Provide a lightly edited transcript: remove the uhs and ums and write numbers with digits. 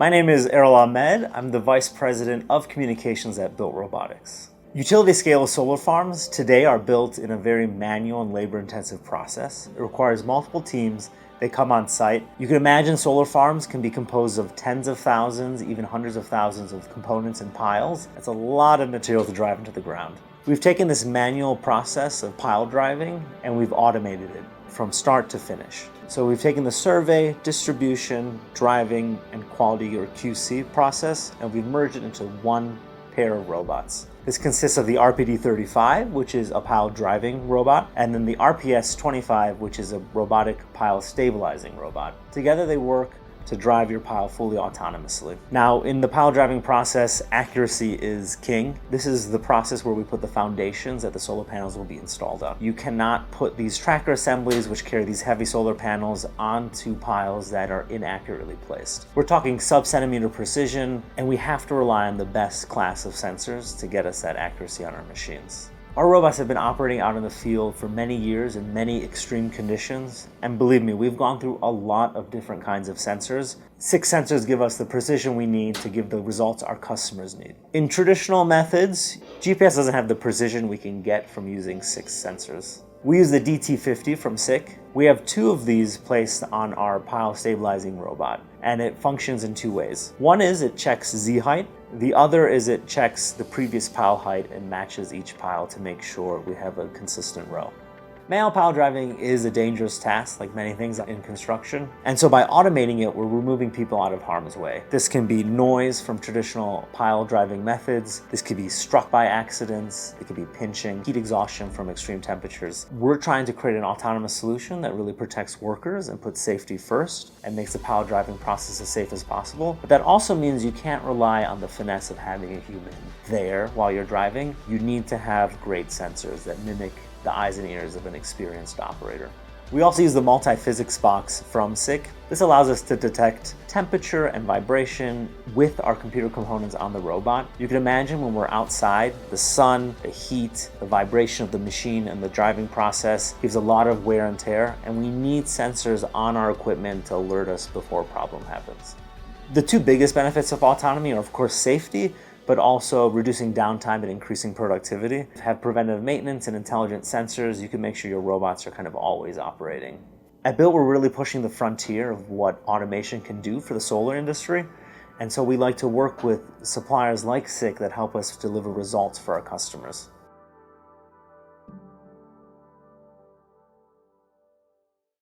My name is Erol Ahmed. I'm the Vice President of Communications at Built Robotics. Utility-scale solar farms today are built in a very manual and labor-intensive process. It requires multiple teams. They come on site. You can imagine solar farms can be composed of tens of thousands, even hundreds of thousands of components and piles. That's a lot of material to drive into the ground. We've taken this manual process of pile driving and we've automated it from start to finish. So we've taken the survey, distribution, driving, and quality or QC process, and we've merged it into one pair of robots. This consists of the RPD 35, which is a pile driving robot, and then the RPS 25, which is a robotic pile stabilizing robot. Together they work to drive your pile fully autonomously. Now, in the pile driving process, accuracy is king. This is the process where we put the foundations that the solar panels will be installed on. You cannot put these tracker assemblies, which carry these heavy solar panels, onto piles that are inaccurately placed. We're talking sub-centimeter precision, and we have to rely on the best class of sensors to get us that accuracy on our machines. Our robots have been operating out in the field for many years in many extreme conditions. And believe me, we've gone through a lot of different kinds of sensors. 6 sensors give us the precision we need to give the results our customers need. In traditional methods, GPS doesn't have the precision we can get from using 6 sensors. We use the DT50 from SICK. We have 2 of these placed on our pile stabilizing robot, and it functions in 2 ways. One is it checks Z height. The other is it checks the previous pile height and matches each pile to make sure we have a consistent row. Manual pile driving is a dangerous task, like many things in construction. And so by automating it, we're removing people out of harm's way. This can be noise from traditional pile driving methods. This could be struck by accidents. It could be pinching, heat exhaustion from extreme temperatures. We're trying to create an autonomous solution that really protects workers and puts safety first and makes the pile driving process as safe as possible. But that also means you can't rely on the finesse of having a human there while you're driving. You need to have great sensors that mimic the eyes and ears of an experienced operator. We also use the multi-physics box from SICK. This allows us to detect temperature and vibration with our computer components on the robot. You can imagine when we're outside, the sun, the heat, the vibration of the machine and the driving process gives a lot of wear and tear, and we need sensors on our equipment to alert us before a problem happens. The 2 biggest benefits of autonomy are, of course, safety, but also reducing downtime and increasing productivity. Have preventive maintenance and intelligent sensors. You can make sure your robots are kind of always operating. At Built, we're really pushing the frontier of what automation can do for the solar industry. And so we like to work with suppliers like SICK that help us deliver results for our customers.